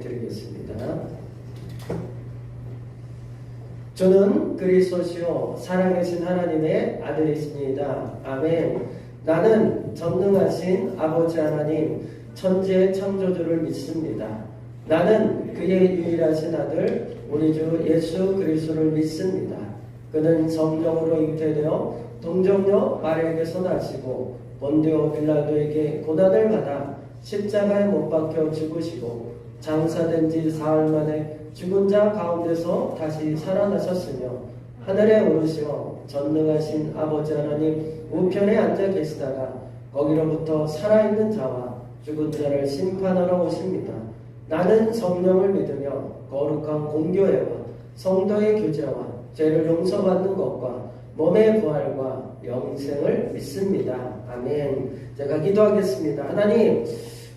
드리겠습니다. 저는 그리스도시요 살아계신 하나님의 아들이십니다. 아멘. 나는 전능하신 아버지 하나님 천지의 창조주를 믿습니다. 나는 그의 유일하신 아들 우리 주 예수 그리스도를 믿습니다. 그는 성령으로 잉태되어 동정녀 마리아에게서 나시고 본디오 빌라도에게 고난을 받아 십자가에 못 박혀 죽으시고 장사된 지 사흘 만에 죽은 자 가운데서 다시 살아나셨으며 하늘에 오르시어 전능하신 아버지 하나님 우편에 앉아 계시다가 거기로부터 살아있는 자와 죽은 자를 심판하러 오십니다. 나는 성령을 믿으며 거룩한 공교회와 성도의 교제와 죄를 용서받는 것과 몸의 부활과 영생을 믿습니다. 아멘. 제가 기도하겠습니다. 하나님,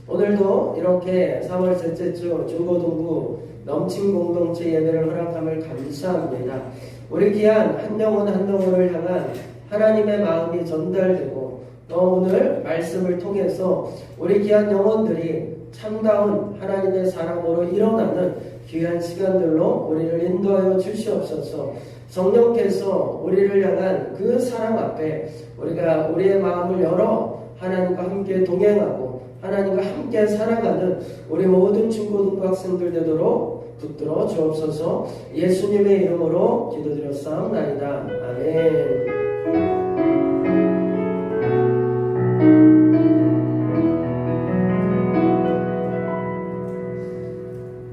오늘도 이렇게 3월 셋째 주 중고등부 넘친 공동체 예배를 허락함을 감사합니다. 우리 귀한 한 영혼 한 영혼을 향한 하나님의 마음이 전달되고 또 오늘 말씀을 통해서 우리 귀한 영혼들이 참다운 하나님의 사랑으로 일어나는 귀한 시간들로 우리를 인도하여 주시옵소서. 성령께서 우리를 향한 그 사랑 앞에 우리가 우리의 마음을 열어 하나님과 함께 동행하고 하나님과 함께 살아가는 우리 모든 중고등부 학생들 되도록 붙들어 주옵소서. 예수님의 이름으로 기도드렸사옵나이다. 아멘.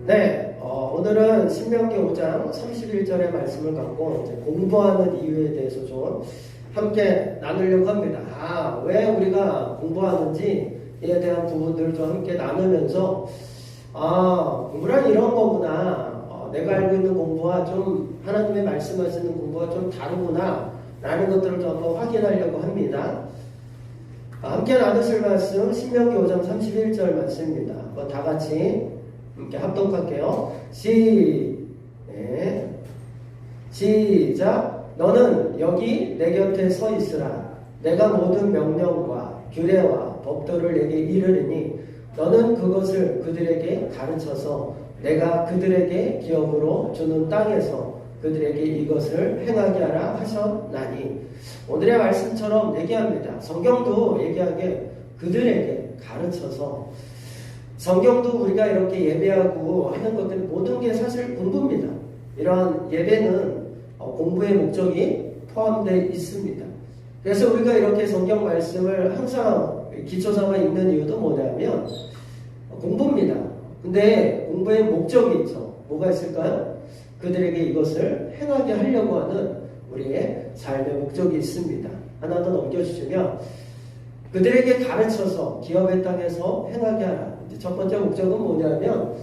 네, 오늘은 신명기 5장 31절의 말씀을 갖고 이제 공부하는 이유에 대해서 좀 함께 나누려고 합니다. 왜 우리가 공부하는지에 대한 부분들을 좀 함께 나누면서 공부란 이런 거구나. 내가 알고 있는 공부와 좀 하나님의 말씀하시는 공부가 좀 다르구나 라는 것들을 좀 한번 확인하려고 합니다. 함께 나누실 말씀 신명기 5장 31절 말씀입니다. 한번 다 같이 함께 합독할게요. 시작. 너는 여기 내 곁에 서 있으라. 내가 모든 명령과 규례와 법도를 내게 이르리니 너는 그것을 그들에게 가르쳐서 내가 그들에게 기업으로 주는 땅에서 그들에게 이것을 행하게 하라 하셨나니. 오늘의 말씀처럼 얘기합니다. 성경도 얘기하게 그들에게 가르쳐서, 성경도 우리가 이렇게 예배하고 하는 것들 모든 게 사실 공부입니다. 이러한 예배는 공부의 목적이 포함되어 있습니다. 그래서 우리가 이렇게 성경 말씀을 항상 기초 삼아 읽는 이유도 뭐냐면 공부입니다. 근데 공부의 목적이 있죠. 뭐가 있을까요? 그들에게 이것을 행하게 하려고 하는 우리의 삶의 목적이 있습니다. 하나 더 넘겨주시면 그들에게 가르쳐서 기업의 땅에서 행하게 하라. 이제 첫 번째 목적은 뭐냐면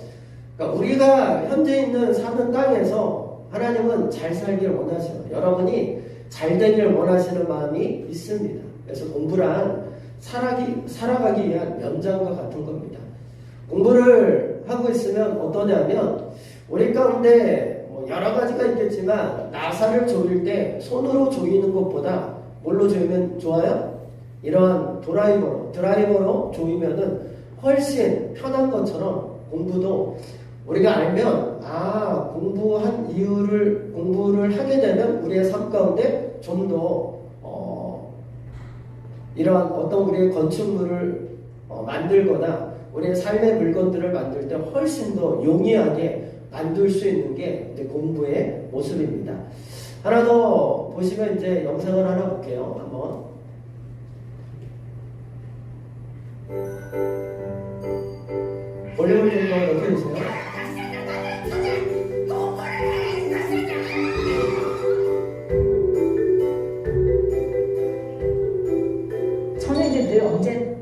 그러니까 우리가 현재 있는 사는 땅에서 하나님은 잘 살기를 원하셔요. 여러분이 잘 되기를 원하시는 마음이 있습니다. 그래서 공부란 살아가기 위한 연장과 같은 겁니다. 공부를 하고 있으면 어떠냐면 우리 가운데 여러 가지가 있겠지만 나사를 조일 때 손으로 조이는 것보다 뭘로 조이면 좋아요? 이러한 드라이버로 조이면은 훨씬 편한 것처럼 공부도 우리가 알면 공부한 이유를 공부를 하게 되면 우리의 삶 가운데 좀 더 이러한 어떤 우리의 건축물을 만들거나 우리의 삶의 물건들을 만들 때 훨씬 더 용이하게 만들 수 있는 게 이제 공부의 모습입니다. 하나 더 보시면 이제 영상을 하나 볼게요. 한번. 볼륨을 좀 더 높여주세요. 선생님들 늘 언제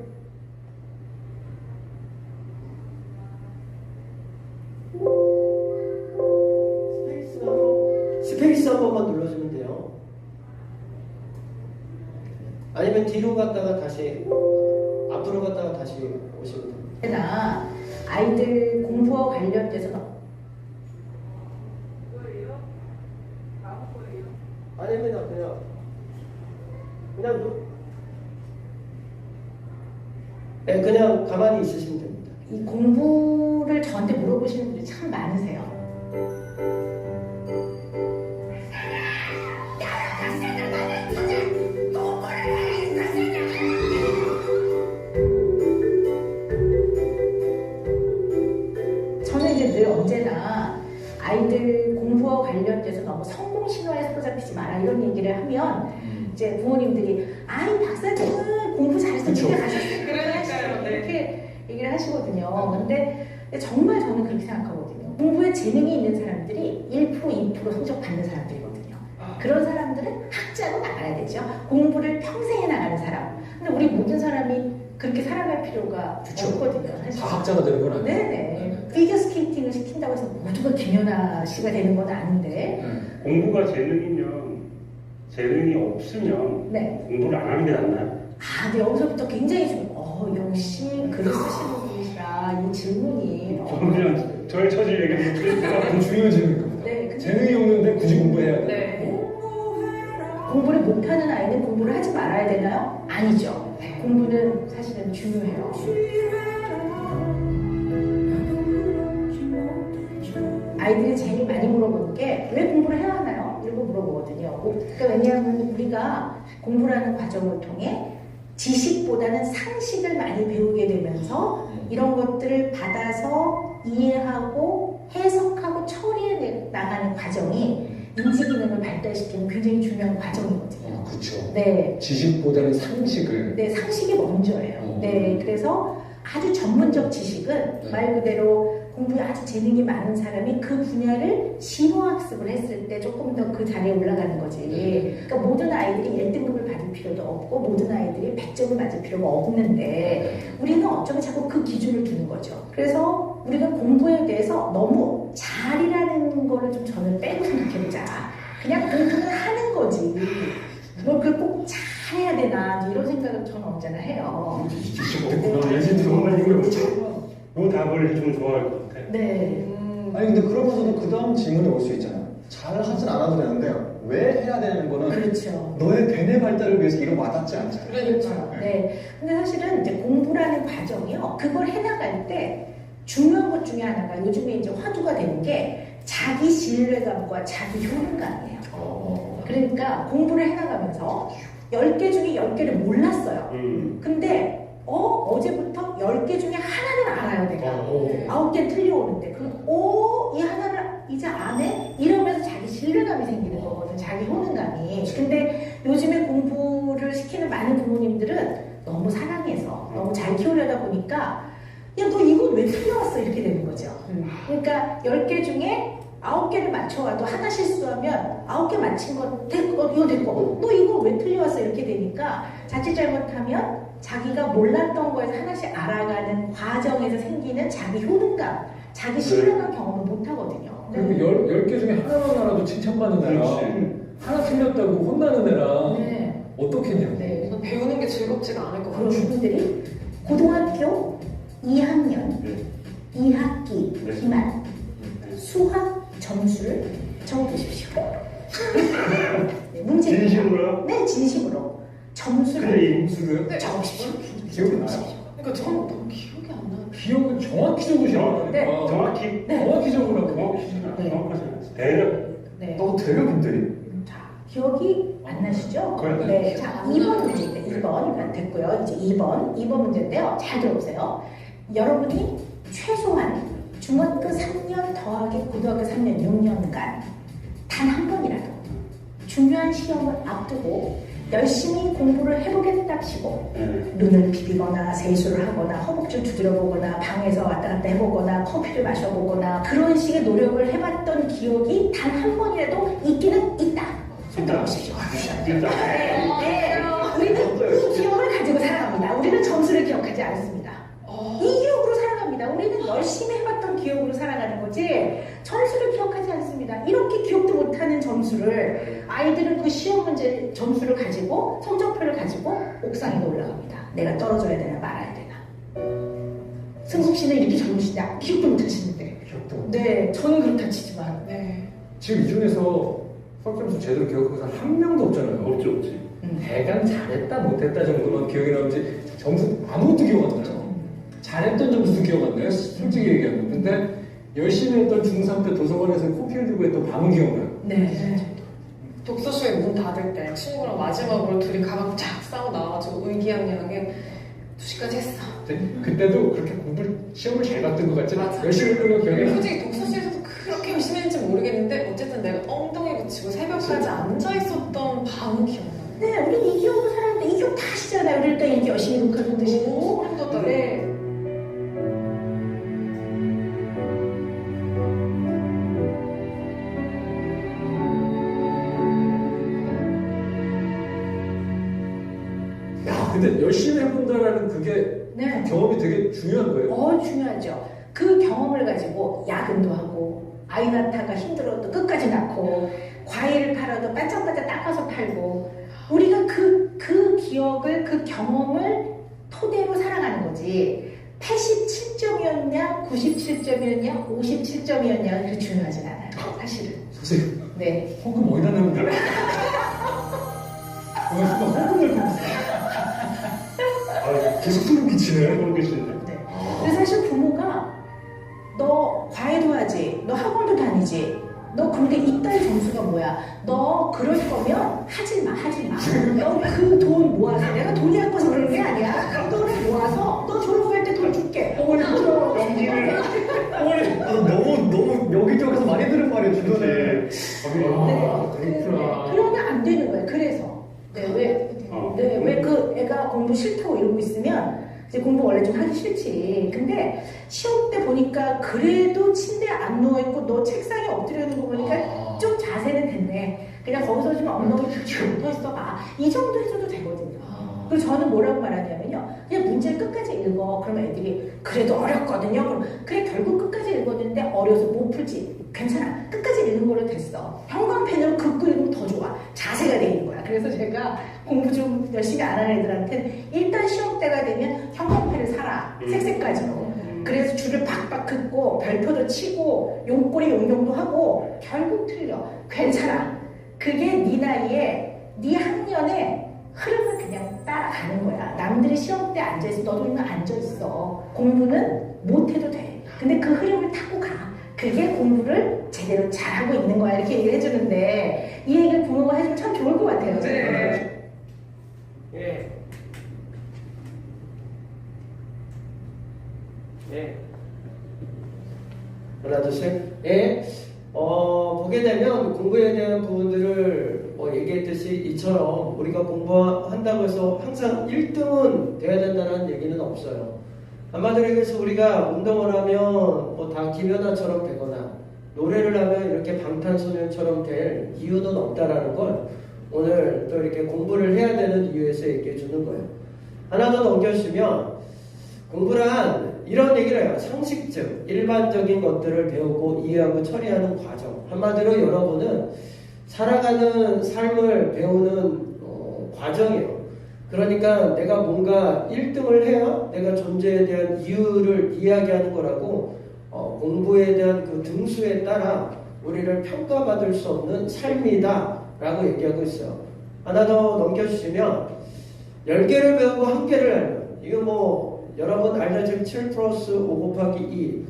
스페이스 한 번만 눌러주면 돼요. 아니면 뒤로 갔다가 다시 앞으로 갔다가 다시 오시면 됩니다. 아이들 공부와 관련돼서 아니면 그냥 가만히 있으시면 됩니다. 이 공부를 이거를 저한테 물어보시는 분들이 참 많으세요. 저는 이제 늘 언제나 아이들 공부와 관련돼서 너무 성공 신화에 사로잡히지 마라 이런 얘기를 하면 이제 부모님들이 아이 박사님은 공부 잘해서 집에 가셨어요. 그러니까요. 네. 이렇게 얘기를 하시거든요. 근데 정말 저는 그렇게 생각하거든요. 공부에 재능이 있는 사람들이 1%, 2% 성적 받는 사람들이거든요. 그런 사람들은 학자로 나가야 되죠. 공부를 평생 해나가는 사람. 근데 우리 모든 사람이 그렇게 살아갈 필요가 없거든요. 사실. 다 학자가 되는 건 아니에요. 네네. 피겨 스케이팅을 시킨다고 해서 모두가 김연아 씨가 되는 건 아닌데. 공부가 재능이 없으면 네. 공부를 안 하는 게 낫나요? 아, 근데 여기서부터 굉장히 역시 글을 쓰시는 분이시라 이 질문이. 그냥 저의 처지를 얘기하면 너무 중요한 질문인 겁니다. 네, 근데 재능이 없는데 굳이 공부해야 돼. 네. 공부를 못하는 아이는 공부를 하지 말아야 되나요? 아니죠. 공부는 사실은 중요해요. 아이들이 제일 많이 물어보는 게 왜 공부를 해야 하나요? 이런 거 물어보거든요. 그러니까 왜냐하면 우리가 공부라는 과정을 통해 지식보다는 상식을 많이 배우게 되면서 이런 것들을 받아서 이해하고 해석하고 처리해 나가는 과정이 인지 기능을 발달시키는 굉장히 중요한 과정이거든요. 그렇죠. 네. 지식보다는 상식을. 네, 상식이 먼저예요. 네, 그래서 아주 전문적 지식은 네. 말 그대로 공부에 아주 재능이 많은 사람이 그 분야를 심화학습을 했을 때 조금 더 그 자리에 올라가는 거지. 그러니까 모든 아이들이 1등급을 받을 필요도 없고 모든 아이들이 100점을 맞을 필요가 없는데 우리는 어쩌면 자꾸 그 기준을 두는 거죠. 그래서 우리가 공부에 대해서 너무 잘이라는 거를 좀 저는 빼고 생각해보자. 그냥 공부는 하는 거지. 뭘 그걸 꼭 잘해야 되나 이런 생각을 저는 언제나 해요. 정말 이 답을 해주면 좋아할 것 같아요. 네. 아니 근데 그러면서도 그 다음 질문이 올 수 있잖아요. 잘 하진 않아도 되는데 왜 해야 되는 거는 그렇죠. 너의 대뇌 발달을 위해서 이런 와닿지 않잖아요. 그렇죠. 네. 근데 사실은 이제 공부라는 과정이요. 그걸 해나갈 때 중요한 것 중에 하나가 요즘에 이제 화두가 되는 게 자기 신뢰감과 자기 효능감이에요. 그러니까 공부를 해나가면서 10개 중에 10개를 몰랐어요. 근데 어제부터 10개 중에 하나는 알아요, 내가. 9개 틀려오는데. 이 하나를 이제 안 해? 이러면서 자기 신뢰감이 생기는 거거든, 자기 효능감이. 근데 요즘에 공부를 시키는 많은 부모님들은 너무 사랑해서, 너무 잘 키우려다 보니까, 야, 너 이거 왜 틀려왔어? 이렇게 되는 거죠. 그러니까 10개 중에 9개를 맞춰와도 하나 실수하면 9개 맞힌 거 됐고, 이거 됐고, 너 이거 왜 틀려왔어? 이렇게 되니까 자칫 잘못하면 자기가 몰랐던 거에서 하나씩 알아가는 과정에서 생기는 자기 효능감, 자기 신뢰감 경험을 못 하거든요. 그리고 10개 중에 하나만 알아도 칭찬받는 애랑 하나 틀렸다고 혼나는 애랑 네. 어떻겠냐고. 네. 배우는 게 즐겁지가 않을 것 그런 같아요. 분들이 고등학교 2학년 네. 2학기 네. 기말 수학 점수를 적어보십시오. 네, 문제. 진심으로요? 네, 진심으로. 점수를 근데 이 무슨 네. 적으십시오. 기억이 나요. 그러니까 저는 너무 기억이 안 나요. 기억은 정확히 적으시라고. 네. 정확히 정확히 적으라고. 네. 정확하지 않아요. 대략 네. 대륙인들이 자, 기억이 안 나시죠? 그래요. 네. 자, 2번 문제인데, 2번. 됐고요. 이제 2번 문제인데요. 잘 들어보세요. 여러분이 최소한 중학교 3년 더하기 고등학교 3년 6년간 단 한 번이라도 중요한 시험을 앞두고 열심히 공부를 해보겠답시고 눈을 비비거나 세수를 하거나 허벅지를 두드려보거나 방에서 왔다 갔다 해보거나 커피를 마셔보거나 그런 식의 노력을 해봤던 기억이 단 한 번이라도 있기는 있다. 생각하십시오. 진짜. 네. 우리는 이 기억을 가지고 살아갑니다. 우리는 점수를 기억하지 않습니다. 이 기억으로 살아갑니다. 우리는 열심히 해봤던 기억으로 살아가는 거지 점수를 기억하지 않습니다. 이렇게 기억도 못하는 점수를 아이들은 그 시험 문제 점수를 가지고 성적표를 가지고 옥상에 올라갑니다. 내가 떨어져야 되나 말아야 되나. 승국 씨는 이렇게 젊으시냐? 기억도 못하시는데. 기억도 못. 네, 저는 그렇다 치지만. 네. 지금 이 중에서 수학점수 제대로 기억하는 사람 한 명도 없잖아요. 없지. 대강 잘했다 못했다 정도만 기억이 나오지 점수 아무것도 기억 안 나요. 잘했던 점수도 기억 안 나요. 솔직히 얘기하면. 근데 열심히 했던 중3 때 도서관에서 코피 흘리고 했던 밤은 기억나요. 네. 독서실에 문 닫을 때 친구랑 마지막으로 둘이 가방 쫙 싸고 나와가지고 의기양양하게 2시까지 했어. 그때도 그렇게 시험을 잘 봤던 것 같지? 맞아. 열심히 했던 거 기억이 나. 솔직히 독서실에서도 그렇게 열심히 했는지 모르겠는데 어쨌든 내가 엉덩이 붙이고 새벽까지 앉아있었던 밤은 기억나. 네, 우리 이기용도 사람인데 이기용 다 아시잖아요. 우리 일단 이렇게 열심히 녹화도 드시고. 소름 돋더라. 네. 야, 근데 열심히 해본다라는 그게 네. 경험이 되게 중요한 거예요. 중요하죠. 그 경험을 가지고 야근도 하고 아이 낳다가 힘들어도 끝까지 낳고 과일 팔아도 반짝반짝 닦아서 팔고 우리가 그 기억을 그 경험을 토대로 살아가는 거지 87점이었냐 97점이었냐 57점이었냐 그게 중요하진 않아요 사실은. 선생님, 네. 헌금 어디다 넣으면 돼요? 헌금 넣을 거 아, 계속 소름 끼치네. 소름 끼치는데. 네. 근데 사실 부모가 너 과외도 하지, 너 학원도 다니지, 너 근데 이딸 점수가 뭐야? 너 그럴 거면 하지 마. 너 그 돈 모아서 내가 돈이 아까서 그런 게 아니야. 그 돈을 모아서 너 졸업할 때 돈 줄게. 어머니 진짜 어머니 너무 여기저기서 많이 들은 말이에요 주변에. 그렇구나. 그러면 안 되는 거예요. 그래서 왜 그 애가 공부 싫다고 이러고 있으면 이제 공부 원래 좀 하기 싫지. 근데 시험 때 보니까 그래도 침대에 안 누워 있고 너 책상에 엎드려 있는 거 보니까 좀 자세는 됐네. 그냥 거기서 좀 엉덩이 쭉 펴 있어봐. 이 정도 해줘도 되거든요. 그리고 저는 뭐라고 말하냐면요. 그냥 문제를 끝까지 읽어. 그러면 애들이 그래도 어렵거든요. 그럼 그래 결국 끝까지 읽었는데 어려서 못 풀지. 괜찮아. 끝까지 읽는 걸로 됐어. 형광펜으로 긋고 읽으면 더 좋아. 자세가 돼 있는 거야. 그래서 제가 공부 좀 열심히 안 하는 애들한테는 일단 시험 때가 되면 형광펜을 사라. 색색까지로. 그래서 줄을 박박 긋고 별표도 치고 용꼬리 용용도 하고 결국 틀려. 괜찮아. 그게 네 나이에 네 학년에 흐름을 그냥 따라가는 거야. 남들이 시험 때 앉아있어. 너도 그냥 앉아있어. 공부는 못해도 돼. 근데 그 흐름을 타고 가. 그게 공부를 제대로 잘하고 있는 거야. 이렇게 얘기를 해주는데 이 얘기를 부모가 해주면 참 좋을 것 같아요. 네. 예. 예. 하나, 둘, 셋. 예. 보게 되면 공부에 대한 부분들을 얘기했듯이 이처럼 우리가 공부한다고 해서 항상 1등은 돼야 된다는 얘기는 없어요. 한마디로 얘기해서 우리가 운동을 하면 다 김연아처럼 되거나 노래를 하면 이렇게 방탄소년처럼 될 이유는 없다라는 걸 오늘 또 이렇게 공부를 해야 되는 이유에서 얘기해 주는 거예요. 하나 더 넘겨주시면 공부란 이런 얘기를 해요. 상식적, 일반적인 것들을 배우고 이해하고 처리하는 과정. 한마디로 여러분은 살아가는 삶을 배우는 과정이에요. 그러니까 내가 뭔가 1등을 해야 내가 존재에 대한 이유를 이야기하는 거라고 공부에 대한 그 등수에 따라 우리를 평가받을 수 없는 삶이다 라고 얘기하고 있어요. 하나 더 넘겨주시면 10개를 배우고 1개를 알면 이거 여러분 알다시피 7 플러스 5 곱하기 2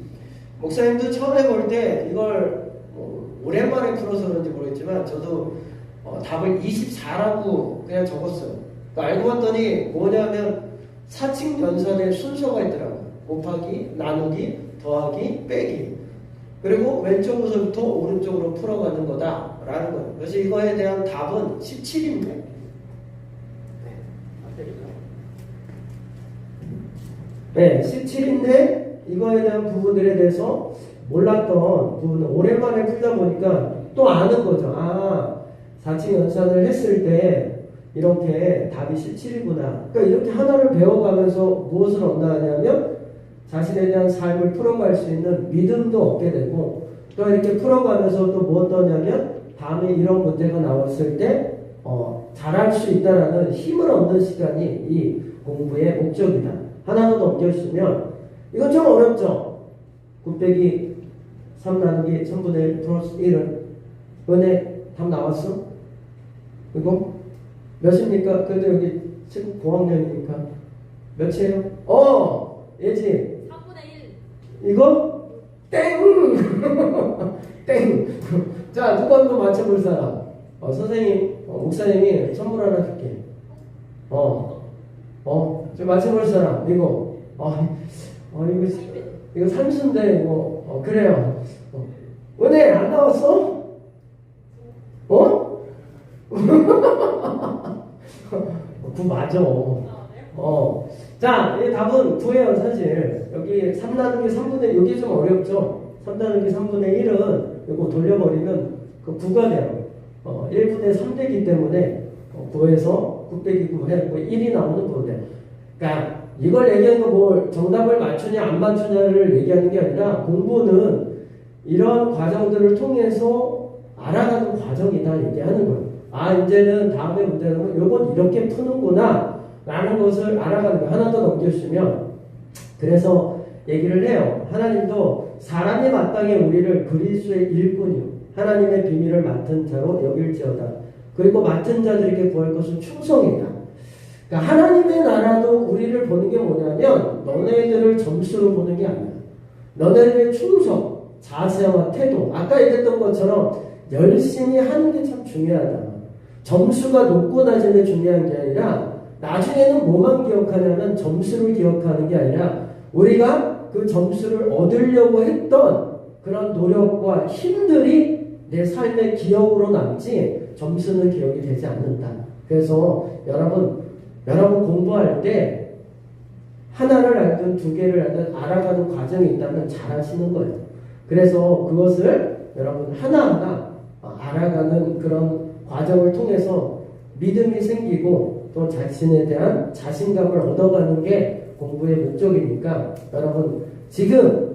목사님도 처음 해볼 때 이걸 오랜만에 풀어서 그런지 모르겠지만 저도 답을 24라고 그냥 적었어요. 알고 봤더니 뭐냐면 사칙 연산의 순서가 있더라고요. 곱하기, 나누기, 더하기, 빼기. 그리고 왼쪽으로부터 오른쪽으로 풀어가는 거다라는 거예요. 그래서 이거에 대한 답은 17입니다. 네, 17인데 이거에 대한 부분들에 대해서 몰랐던 부분을 오랜만에 풀다 보니까 또 아는 거죠. 사칙 연산을 했을 때 이렇게 답이 17이구나. 그러니까 이렇게 하나를 배워가면서 무엇을 얻나하냐면 자신에 대한 삶을 풀어갈 수 있는 믿음도 얻게 되고 또 이렇게 풀어가면서 또 뭐 얻냐면 다음에 이런 문제가 나왔을 때 잘할 수 있다라는 힘을 얻는 시간이 이 공부의 목적이다. 하나 더 넘겨주시면 이건 좀 어렵죠. 9 빼기 3 나누기 3분의 1 플러스 1은 은혜 답 나왔어? 이거 몇입니까? 그래도 여기 지금 고학년이니까 몇이에요? 예지? 3분의 1. 이거? 땡! 땡! 자, 누가 한번 맞춰볼 사람? 선생님, 목사님이 선물 하나 줄게. 좀 맞춰볼 사람? 이거. 이거 삼수인데, 이거. 그래요. 은혜, 안 나왔어? 그 맞아. 자, 이 답은 9예요, 사실. 여기 3 나누기 3분의, 여기 좀 어렵죠? 3 나누기 3분의 1은 이거 돌려버리면 그 9가 돼요. 1분의 3 되기 때문에 9에서 9 빼기 9 해고 1이 나오는 거거든요. 그러니까 이걸 얘기하는 거 뭐 정답을 맞추냐 안 맞추냐를 얘기하는 게 아니라 공부는 이런 과정들을 통해서 알아가는 과정이다 얘기하는 거예요. 아, 이제는 다음에 문제는 이건 이렇게 푸는구나 라는 것을 알아가는 거예요. 하나 더 넘겨주시면, 그래서 얘기를 해요. 하나님도 사람이 마땅히 우리를 그리스도의 일꾼이요 하나님의 비밀을 맡은 자로 여길지어다. 그리고 맡은 자들에게 구할 것은 충성이다. 그러니까 하나님의 나라도 우리를 보는 게 뭐냐면 너네들을 점수로 보는 게 아니야. 너네들의 충성, 자세와 태도, 아까 얘기했던 것처럼 열심히 하는 게 참 중요하다. 점수가 높고 낮은 게 중요한 게 아니라 나중에는 뭐만 기억하냐면 점수를 기억하는 게 아니라 우리가 그 점수를 얻으려고 했던 그런 노력과 힘들이 내 삶의 기억으로 남지 점수는 기억이 되지 않는다. 그래서 여러분 공부할 때 하나를 알든 2개를 알든 알아가는 과정이 있다면 잘하시는 거예요. 그래서 그것을 여러분 하나하나 알아가는 그런 과정을 통해서 믿음이 생기고 또 자신에 대한 자신감을 얻어가는 게 공부의 목적이니까 여러분 지금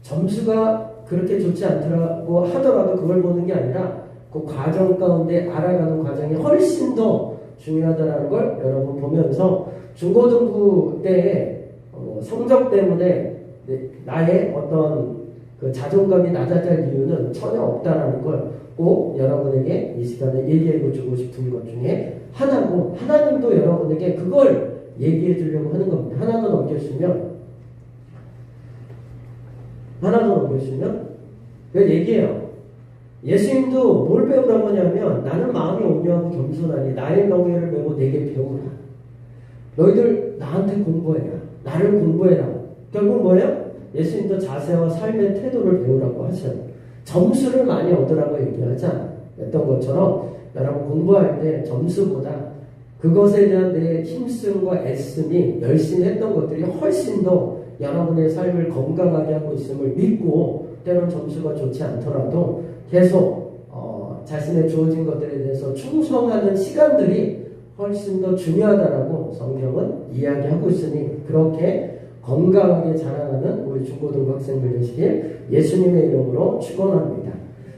점수가 그렇게 좋지 않더라고 하더라도 그걸 보는 게 아니라 그 과정 가운데 알아가는 과정이 훨씬 더 중요하다는 걸 여러분 보면서 중고등부 때의 성적 때문에 나의 어떤 그 자존감이 낮아질 이유는 전혀 없다라는 걸 꼭 여러분에게 이 시간에 얘기해 주고 싶은 것 중에 하나고, 하나님도 여러분에게 그걸 얘기해 주려고 하는 겁니다. 하나 더 넘겨주시면 그 얘기해요. 예수님도 뭘 배우라고 하냐면 나는 마음이 온유하고 겸손하니 나의 명예를 메고 내게 배우라. 너희들 나한테 공부해라. 나를 공부해라. 결국 뭐예요? 예수님도 자세와 삶의 태도를 배우라고 하셔요. 점수를 많이 얻으라고 얘기하지 않았던 것처럼 여러분 공부할 때 점수보다 그것에 대한 내 힘씀과 애씀이 열심히 했던 것들이 훨씬 더 여러분의 삶을 건강하게 하고 있음을 믿고 때론 점수가 좋지 않더라도 계속 자신의 주어진 것들에 대해서 충성하는 시간들이 훨씬 더 중요하다라고 성경은 이야기하고 있으니 그렇게 건강하게 자라나는 우리 중고등부 학생들 되시길 예수님의 이름으로 축원합니다.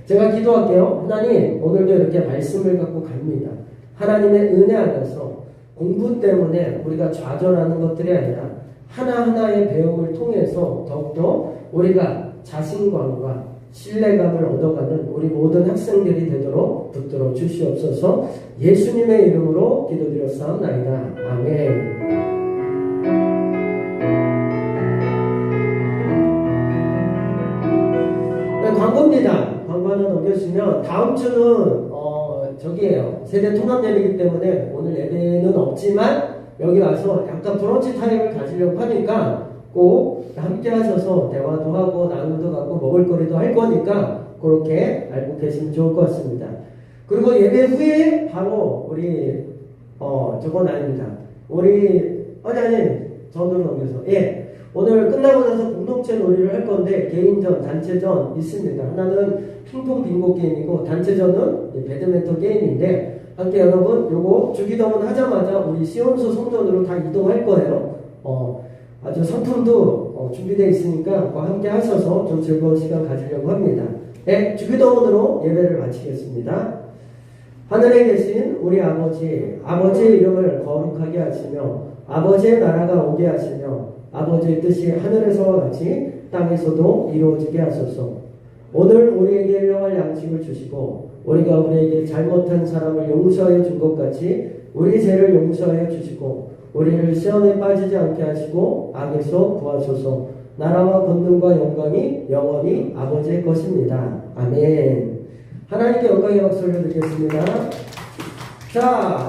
제가 기도할게요. 하나님, 오늘도 이렇게 말씀을 갖고 갑니다. 하나님의 은혜 안에서 공부 때문에 우리가 좌절하는 것들이 아니라 하나하나의 배움을 통해서 더욱더 우리가 자신감과 신뢰감을 얻어가는 우리 모든 학생들이 되도록 붙들어 주시옵소서. 예수님의 이름으로 기도드렸사옵나이다. 아멘. 광고입니다. 광고 하나 넘겨주시면 다음 주는 저기에요. 세대 통합 예배이기 때문에 오늘 예배는 없지만 여기 와서 약간 브런치 타임을 가지려고 하니까 꼭 함께 하셔서 대화도 하고 나눔도 갖고 먹을거리도 할 거니까 그렇게 알고 계시면 좋을 것 같습니다. 그리고 예배 후에 바로 우리 저건 아닙니다. 우리 아니 전으로 넘겨서 오늘 끝나고 나서 공동체 놀이를 할 건데 개인전, 단체전 있습니다. 하나는 핑퐁 빙고 게임이고 단체전은 배드민턴 게임인데 함께 여러분 요거 주기도문 하자마자 우리 시온수 성전으로 다 이동할 거예요. 아주 상품도 준비되어 있으니까 함께 하셔서 좀 즐거운 시간 가지려고 합니다. 주기도문으로 예배를 마치겠습니다. 하늘에 계신 우리 아버지의 이름을 거룩하게 하시며 아버지의 나라가 오게 하시며 아버지의 뜻이 하늘에서와 같이 땅에서도 이루어지게 하소서. 오늘 우리에게 일용할 양식을 주시고 우리가 우리에게 잘못한 사람을 용서해 준 것 같이 우리 죄를 용서해 주시고 우리를 시험에 빠지지 않게 하시고 악에서 구하소서. 나라와 권능과 영광이 영원히 아버지의 것입니다. 아멘. 하나님께 영광의 박수를 드리겠습니다. 자,